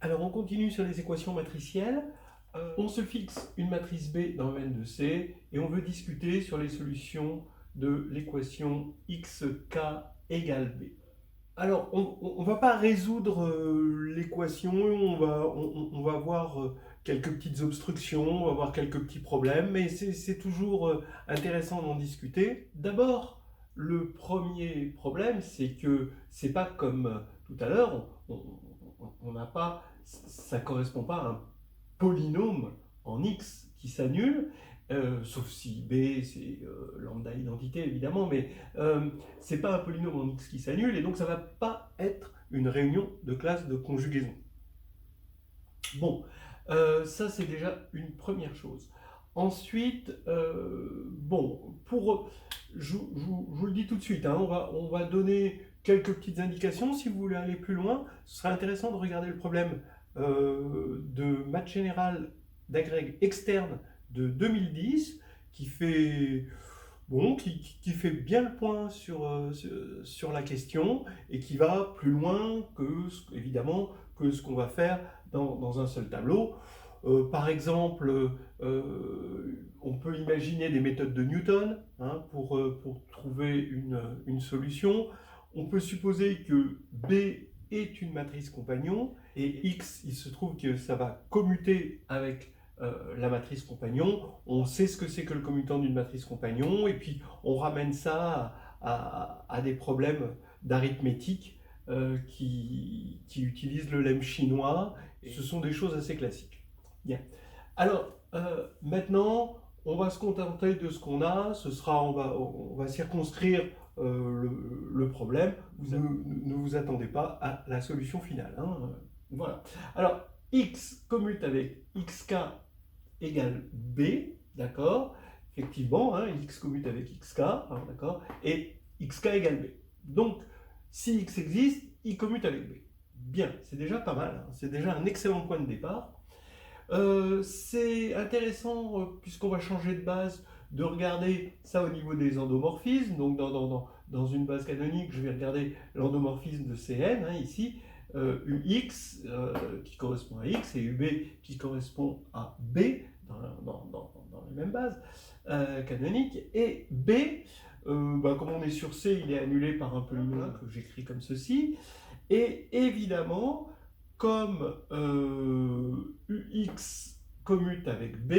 Alors on continue sur les équations matricielles. On se fixe une matrice B dans le domaine de C et on veut discuter sur les solutions de l'équation xk égale B. Alors on ne va pas résoudre l'équation, on va voir quelques petites obstructions, on va voir quelques petits problèmes, mais c'est toujours intéressant d'en discuter. D'abord, le premier problème, c'est que c'est pas comme tout à l'heure, on n'a pas, ça ne correspond pas à un polynôme en x qui s'annule, sauf si B c'est lambda identité évidemment, mais c'est pas un polynôme en x qui s'annule et donc ça va pas être une réunion de classe de conjugaison. Bon, ça c'est déjà une première chose. Ensuite, bon, je vous le dis tout de suite, hein, on va donner quelques petites indications. Si vous voulez aller plus loin, ce serait intéressant de regarder le problème de maths générale d'agrég externe de 2010 qui fait, bon, qui fait bien le point sur la question et qui va plus loin que, évidemment, que ce qu'on va faire dans un seul tableau. Par exemple, on peut imaginer des méthodes de Newton hein, pour trouver une solution. On peut supposer que B est une matrice compagnon et X, il se trouve que ça va commuter avec la matrice compagnon. On sait ce que c'est que le commutant d'une matrice compagnon et puis on ramène ça à des problèmes d'arithmétique qui utilisent le lemme chinois. Et ce sont des choses assez classiques. Bien. Alors, maintenant, on va se contenter de ce qu'on a. On va circonscrire le problème. Ne vous attendez pas à la solution finale. Hein. Voilà. Alors, x commute avec xk égale b, d'accord. Effectivement, hein, x commute avec xk, hein, d'accord, et xk égale b. Donc, si x existe, il commute avec b. Bien, c'est déjà pas mal, hein, c'est déjà un excellent point de départ. C'est intéressant, puisqu'on va changer de base, de regarder ça au niveau des endomorphismes. Donc, dans une base canonique, je vais regarder l'endomorphisme de Cn, hein, ici, Ux qui correspond à X et Ub qui correspond à B dans les mêmes bases canoniques. Et B, comme on est sur C, il est annulé par un polynôme que j'écris comme ceci. Et évidemment, comme Ux commute avec B,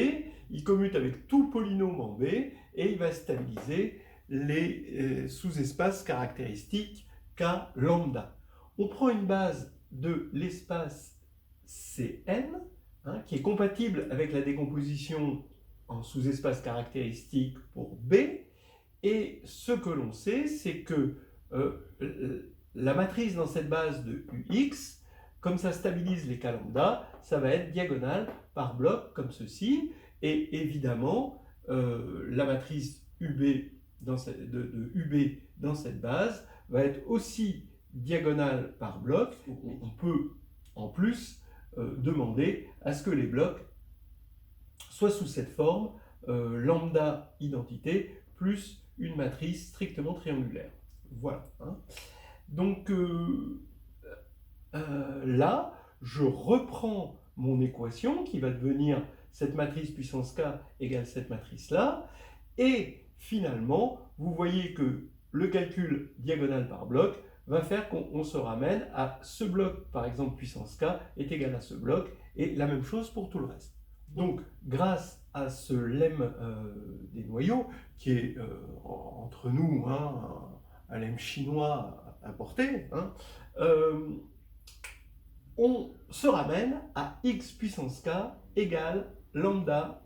il commute avec tout polynôme en B et il va stabiliser les sous-espaces caractéristiques K lambda. On prend une base de l'espace Cn hein, qui est compatible avec la décomposition en sous-espace caractéristique pour B et ce que l'on sait c'est que la matrice dans cette base de Ux, comme ça stabilise les k lambda, ça va être diagonale par bloc comme ceci. Et évidemment, la matrice UB de UB dans cette base va être aussi diagonale par bloc. On peut en plus demander à ce que les blocs soient sous cette forme lambda identité plus une matrice strictement triangulaire. Voilà. Hein. Donc là, je reprends mon équation qui va devenir cette matrice puissance k égale cette matrice-là. Et finalement, vous voyez que le calcul diagonal par bloc va faire qu'on se ramène à ce bloc, par exemple puissance k est égal à ce bloc, et la même chose pour tout le reste. Donc, grâce à ce lemme des noyaux, qui est entre nous hein, un lemme chinois importé, hein, on se ramène à x puissance k égale lambda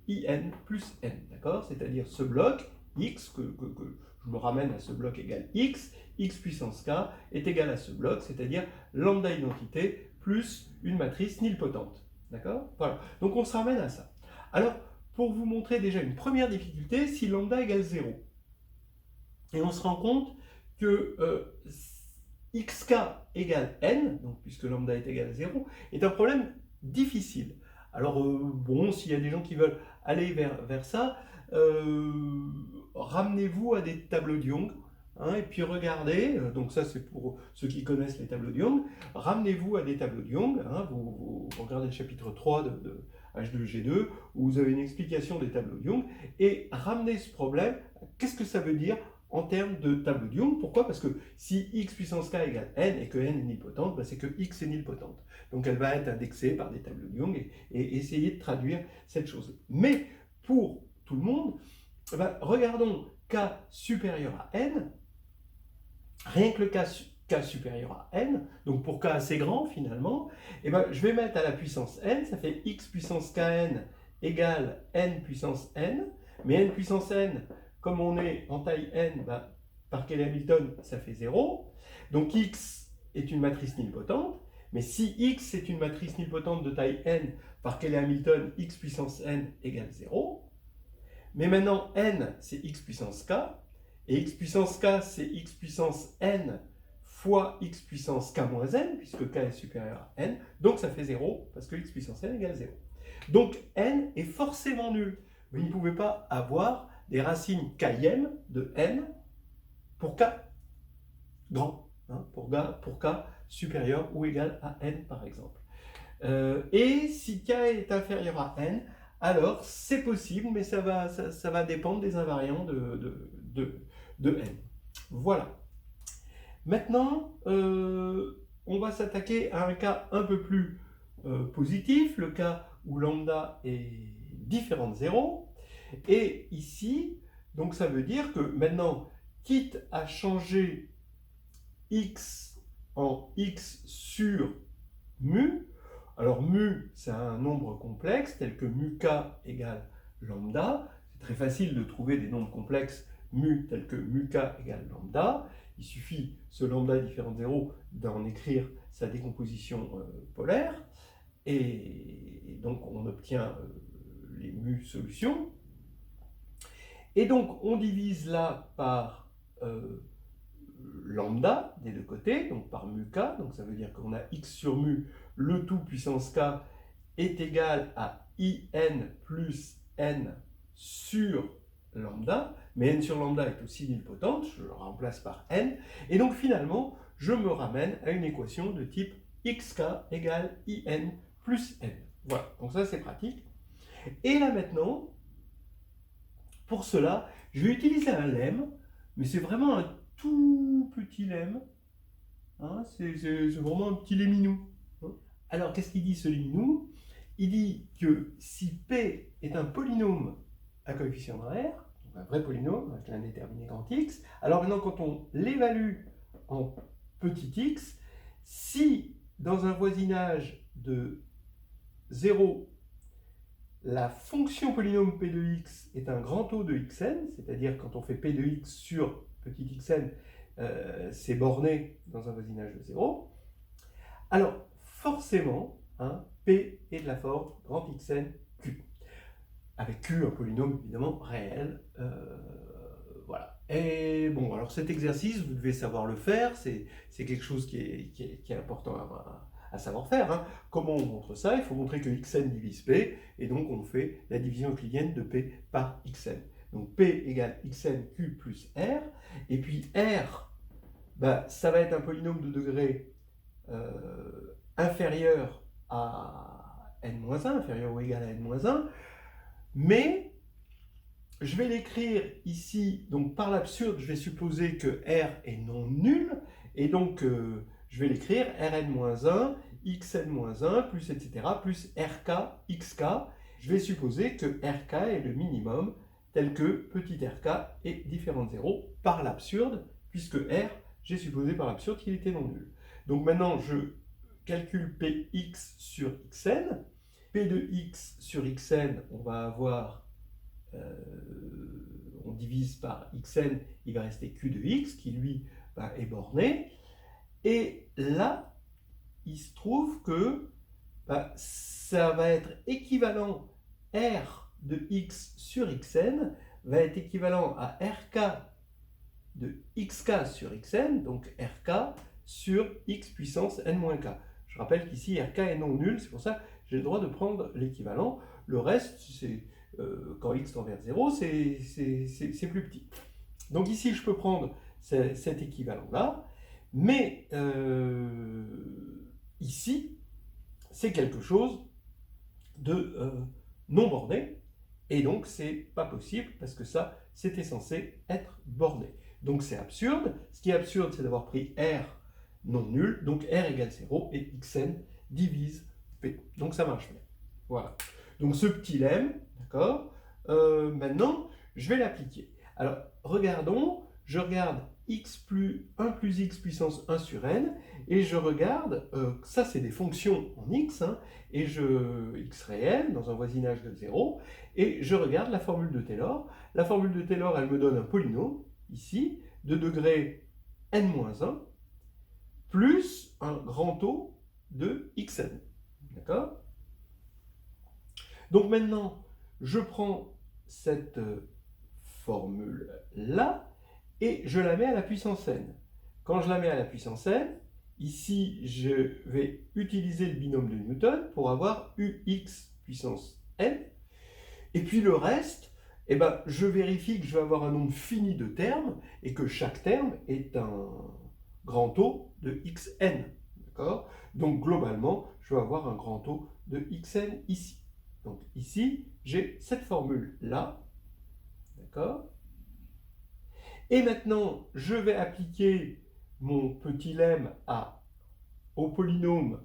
in plus n, d'accord? C'est-à-dire ce bloc x, que je me ramène à ce bloc égal x puissance k est égal à ce bloc, c'est-à-dire lambda identité plus une matrice nilpotente, d'accord? Voilà, donc on se ramène à ça. Alors, pour vous montrer déjà une première difficulté, si lambda égale 0, et on se rend compte que xk égale n, donc puisque lambda est égal à 0, est un problème difficile. Alors bon, s'il y a des gens qui veulent aller vers ça, ramenez-vous à des tableaux de Young. hein, et puis regardez, donc ça c'est pour ceux qui connaissent les tableaux de Young, ramenez-vous à des tableaux de Young, hein, vous regardez le chapitre 3 de H2G2, où vous avez une explication des tableaux de Young, et ramenez ce problème, qu'est-ce que ça veut dire en termes de tableau de Young? Pourquoi? Parce que si x puissance k égale n et que n est nilpotente, ben c'est que x est nilpotente. Donc elle va être indexée par des tableaux de Young et essayer de traduire cette chose. Mais pour tout le monde, ben, regardons k supérieur à n, rien que le k supérieur à n, donc pour k assez grand finalement, et ben, je vais mettre à la puissance n, ça fait x puissance kn égale n puissance n, mais n puissance n, comme on est en taille n, ben, par Cayley-Hamilton, ça fait 0. Donc x est une matrice nilpotente, mais si x est une matrice nilpotente de taille n, par Cayley-Hamilton, x puissance n égale 0. Mais maintenant, n, c'est x puissance k, et x puissance k, c'est x puissance n fois x puissance k moins n, puisque k est supérieur à n, donc ça fait 0, parce que x puissance n égale 0. Donc n est forcément nul. Vous ne pouvez pas avoir des racines km de n pour k grand, hein, pour k supérieur ou égal à n par exemple. Et si k est inférieur à n, alors c'est possible, mais ça va dépendre des invariants de n. Voilà. Maintenant, on va s'attaquer à un cas un peu plus positif, le cas où lambda est différent de 0. Et ici, donc ça veut dire que maintenant, quitte à changer x en x sur mu, alors mu, c'est un nombre complexe tel que mu k égale lambda. C'est très facile de trouver des nombres complexes mu tel que mu k égale lambda. Il suffit, ce lambda différent de 0, d'en écrire sa décomposition polaire. Et donc on obtient les mu solutions. Et donc on divise là par lambda des deux côtés, donc par mu k, donc ça veut dire qu'on a x sur mu, le tout puissance k est égal à in plus n sur lambda, mais n sur lambda est aussi nilpotente, je le remplace par n, et donc finalement je me ramène à une équation de type xk égale in plus n. Voilà, donc ça c'est pratique. Et là maintenant, pour cela, je vais utiliser un lemme, mais c'est vraiment un tout petit lemme, hein, c'est vraiment un petit léminou. Alors qu'est-ce qu'il dit ce léminou? Il dit que si P est un polynôme à coefficient de R, un vrai polynôme avec un déterminé grand X, alors maintenant quand on l'évalue en petit x, si dans un voisinage de 0, la fonction polynôme P de x est un grand O de xn, c'est-à-dire quand on fait P de x sur petit xn, c'est borné dans un voisinage de 0, alors forcément, hein, P est de la forme grand Xn Q. Avec Q, un polynôme évidemment réel. Voilà. Et bon, alors cet exercice, vous devez savoir le faire, c'est quelque chose qui est important à savoir faire. Hein. Comment on montre ça? Il faut montrer que Xn divise P, et donc on fait la division euclidienne de P par Xn. Donc P égale Xn Q plus R, et puis R, bah, ça va être un polynôme de degré inférieur à n-1, inférieur ou égal à n-1, mais je vais l'écrire ici, donc par l'absurde, je vais supposer que R est non nul, et donc je vais l'écrire Rn-1, Xn-1, plus etc., plus Rk, Xk. Je vais supposer que Rk est le minimum, tel que petit rk est différent de 0 par l'absurde, puisque R, j'ai supposé par l'absurde qu'il était non nul. Donc maintenant, je calcule Px sur Xn. P de x sur Xn, on va avoir, on divise par Xn, il va rester Q de x, qui lui est borné. Et là, il se trouve que ça va être équivalent, R de x sur Xn va être équivalent à Rk de xk sur Xn, donc Rk sur x puissance n-k. Je rappelle qu'ici Rk est non nul, c'est pour ça que j'ai le droit de prendre l'équivalent. Le reste, c'est quand x tend vers 0, c'est plus petit. Donc ici, je peux prendre cet équivalent-là. Mais ici, c'est quelque chose de non bordé. Et donc, c'est pas possible parce que ça, c'était censé être bordé. Donc, c'est absurde. Ce qui est absurde, c'est d'avoir pris R non nul. Donc, R égale 0 et xn divise P. Donc, ça marche bien. Voilà. Donc, ce petit lemme, d'accord, maintenant, je vais l'appliquer. Alors, regardons. Je regarde 1 plus x puissance 1 sur n, et je regarde, ça c'est des fonctions en x, hein, et x réel dans un voisinage de 0, et je regarde la formule de Taylor. La formule de Taylor, elle me donne un polynôme, ici, de degré n-1, plus un grand O de xn. D'accord? Donc maintenant, je prends cette formule-là, et je la mets à la puissance n. Quand je la mets à la puissance n, ici, je vais utiliser le binôme de Newton pour avoir ux puissance n. Et puis le reste, eh ben, je vérifie que je vais avoir un nombre fini de termes et que chaque terme est un grand O de xn. D'accord? Donc globalement, je vais avoir un grand O de xn ici. Donc ici, j'ai cette formule-là. D'accord? Et maintenant, je vais appliquer mon petit lemme au polynôme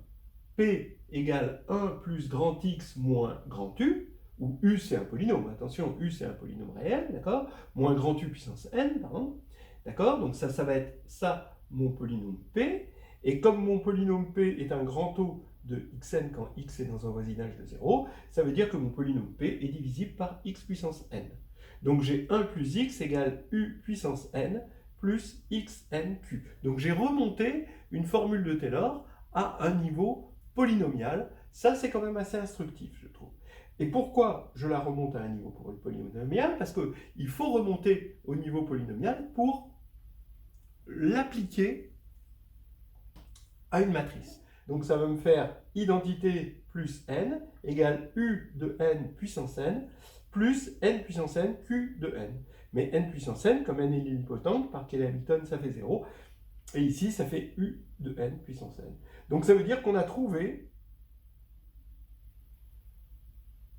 P égale 1 plus grand X moins grand U, où U c'est un polynôme, attention, U c'est un polynôme réel, d'accord, moins grand U puissance N, pardon, d'accord, donc ça va être ça, mon polynôme P, et comme mon polynôme P est un grand O de Xn quand X est dans un voisinage de 0, ça veut dire que mon polynôme P est divisible par X puissance N. Donc j'ai 1 plus x égale u puissance n plus xnq. Donc j'ai remonté une formule de Taylor à un niveau polynomial. Ça, c'est quand même assez instructif, je trouve. Et pourquoi je la remonte à un niveau polynomial? Parce qu'il faut remonter au niveau polynomial pour l'appliquer à une matrice. Donc ça va me faire identité plus n égale u de n puissance n plus n puissance n q de n. Mais n puissance n, comme n est nilpotente, par Cayley Hamilton, ça fait 0. Et ici, ça fait u de n puissance n. Donc ça veut dire qu'on a trouvé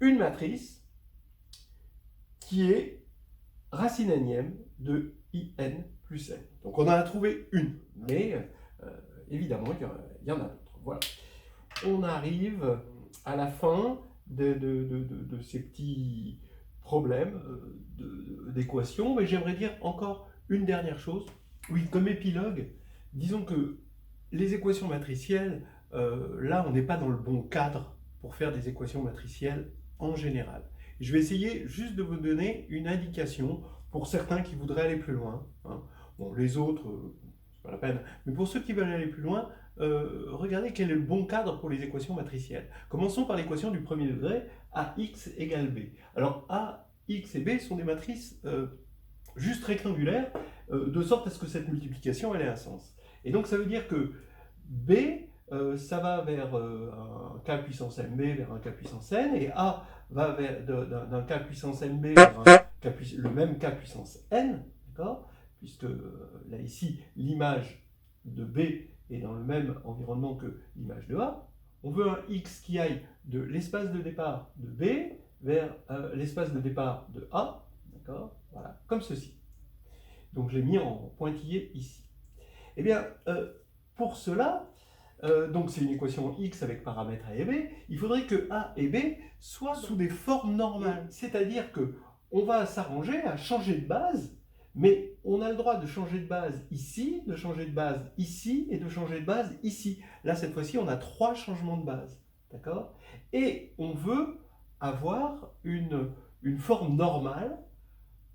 une matrice qui est racine n de in plus n. Donc on en a trouvé une, mais évidemment, il y en a d'autres. Voilà. On arrive à la fin de ces petits problèmes d'équations, mais j'aimerais dire encore une dernière chose. Oui, comme épilogue, disons que les équations matricielles, là, on n'est pas dans le bon cadre pour faire des équations matricielles en général. Je vais essayer juste de vous donner une indication pour certains qui voudraient aller plus loin. Hein. Bon, les autres, c'est pas la peine. Mais pour ceux qui veulent aller plus loin, regardez quel est le bon cadre pour les équations matricielles. Commençons par l'équation du premier degré, AX égale B. Alors, A, X et B sont des matrices juste rectangulaires, de sorte à ce que cette multiplication elle ait un sens. Et donc, ça veut dire que B, ça va vers un K puissance MB vers un K puissance N, et A va d'un K puissance MB vers le même K puissance N, d'accord? Puisque là, ici, l'image de B est dans le même environnement que l'image de A. On veut un X qui aille de l'espace de départ de B vers l'espace de départ de A, d'accord? Voilà, comme ceci. Donc, je l'ai mis en pointillé ici. Eh bien, pour cela, donc c'est une équation X avec paramètres A et B, il faudrait que A et B soient sous des formes normales. C'est-à-dire qu'on va s'arranger à changer de base, mais on a le droit de changer de base ici, de changer de base ici et de changer de base ici. Là, cette fois-ci, on a 3 changements de base. D'accord? Et on veut avoir une forme normale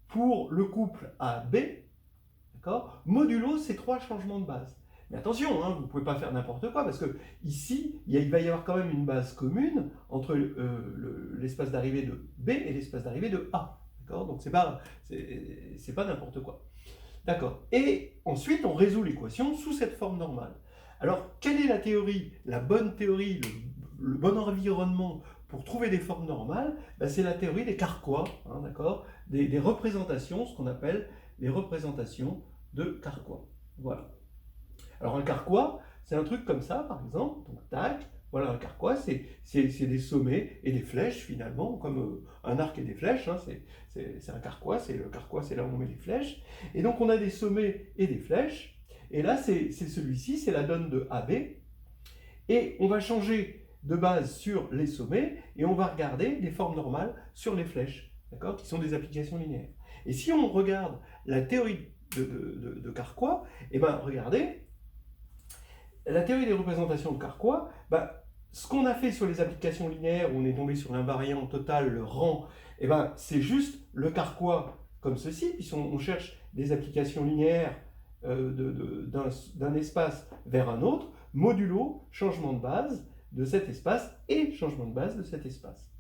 pour le couple AB, d'accord, modulo ces 3 changements de base. Mais attention, hein, vous ne pouvez pas faire n'importe quoi, parce que ici, il va y avoir quand même une base commune entre l'espace d'arrivée de B et l'espace d'arrivée de A. D'accord? Donc c'est pas n'importe quoi. D'accord. Et ensuite, on résout l'équation sous cette forme normale. Alors, quelle est la théorie, la bonne théorie, le bon environnement pour trouver des formes normales? Ben, c'est la théorie des Carquois, hein, d'accord, des représentations, ce qu'on appelle les représentations de Carquois. Voilà. Alors un carquois, c'est un truc comme ça, par exemple, donc tac, voilà un carquois, c'est des sommets et des flèches finalement, comme un arc et des flèches, hein, c'est un carquois, le carquois c'est là où on met les flèches, et donc on a des sommets et des flèches, et là c'est celui-ci, c'est la donne de AB, et on va changer de base sur les sommets, et on va regarder des formes normales sur les flèches, d'accord, qui sont des applications linéaires. Et si on regarde la théorie de Carquois, et ben regardez, la théorie des représentations de Carquois, ce qu'on a fait sur les applications linéaires, où on est tombé sur l'invariant total, le rang, c'est juste le Carquois comme ceci, puisqu'on cherche des applications linéaires d'un espace vers un autre, modulo changement de base de cet espace et changement de base de cet espace.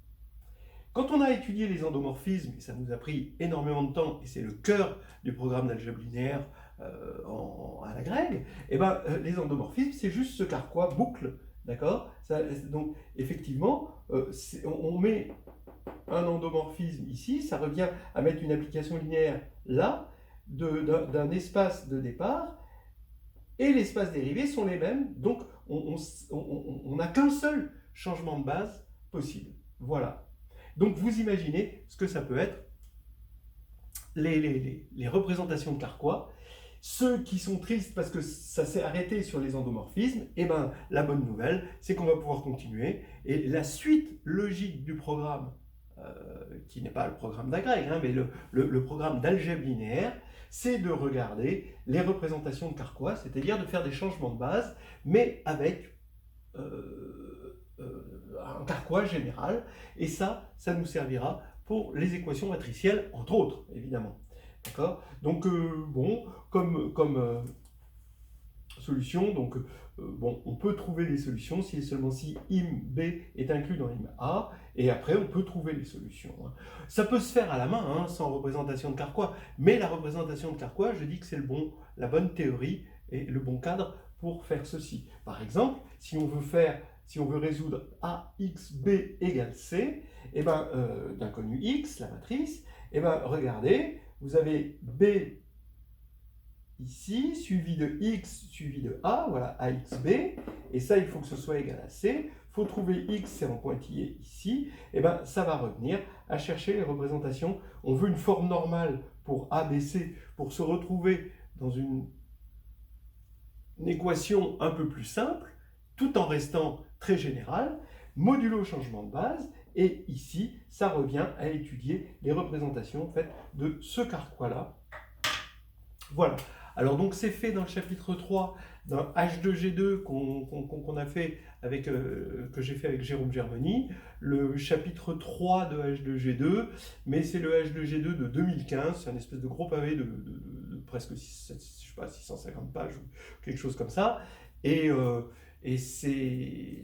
Quand on a étudié les endomorphismes, et ça nous a pris énormément de temps, et c'est le cœur du programme d'algèbre linéaire à la grecque, les endomorphismes, c'est juste ce Carquois boucle, d'accord? Donc, effectivement, on met un endomorphisme ici, ça revient à mettre une application linéaire là, d'un espace de départ, et l'espace dérivé sont les mêmes, donc on n'a qu'un seul changement de base possible. Voilà. Donc vous imaginez ce que ça peut être, les représentations de Carquois. Ceux qui sont tristes parce que ça s'est arrêté sur les endomorphismes, la bonne nouvelle, c'est qu'on va pouvoir continuer. Et la suite logique du programme, qui n'est pas le programme d'agrègue, mais le programme d'algèbre linéaire, c'est de regarder les représentations de Carquois, c'est-à-dire de faire des changements de base, mais avec un Carquois général, et ça nous servira pour les équations matricielles, entre autres, évidemment. D'accord? Donc, comme solution, donc, on peut trouver des solutions si et seulement si im B est inclus dans im A, et après on peut trouver les solutions. Ça peut se faire à la main, sans représentation de Carquois, mais la représentation de Carquois, je dis que c'est la bonne théorie et le bon cadre pour faire ceci. Par exemple, si on veut résoudre AXB égale C, d'inconnu X, la matrice, regardez, vous avez B ici, suivi de X, suivi de A, voilà, AXB, et ça, il faut que ce soit égal à C. Il faut trouver X, c'est en pointillé ici, ça va revenir à chercher les représentations. On veut une forme normale pour ABC, pour se retrouver dans une équation un peu plus simple, tout en restant très général, modulo changement de base, et ici, ça revient à étudier les représentations faites de ce Carquois-là. Voilà. Alors donc c'est fait dans le chapitre 3 d'un H2G2 qu'on a fait que j'ai fait avec Jérôme Germany, le chapitre 3 de H2G2, mais c'est le H2G2 de 2015, c'est un espèce de gros pavé de presque 650 pages ou quelque chose comme ça, et c'est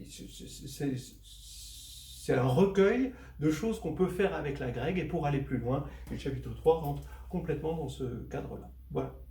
un recueil de choses qu'on peut faire avec la grecque et pour aller plus loin, et le chapitre 3 rentre complètement dans ce cadre-là. Voilà.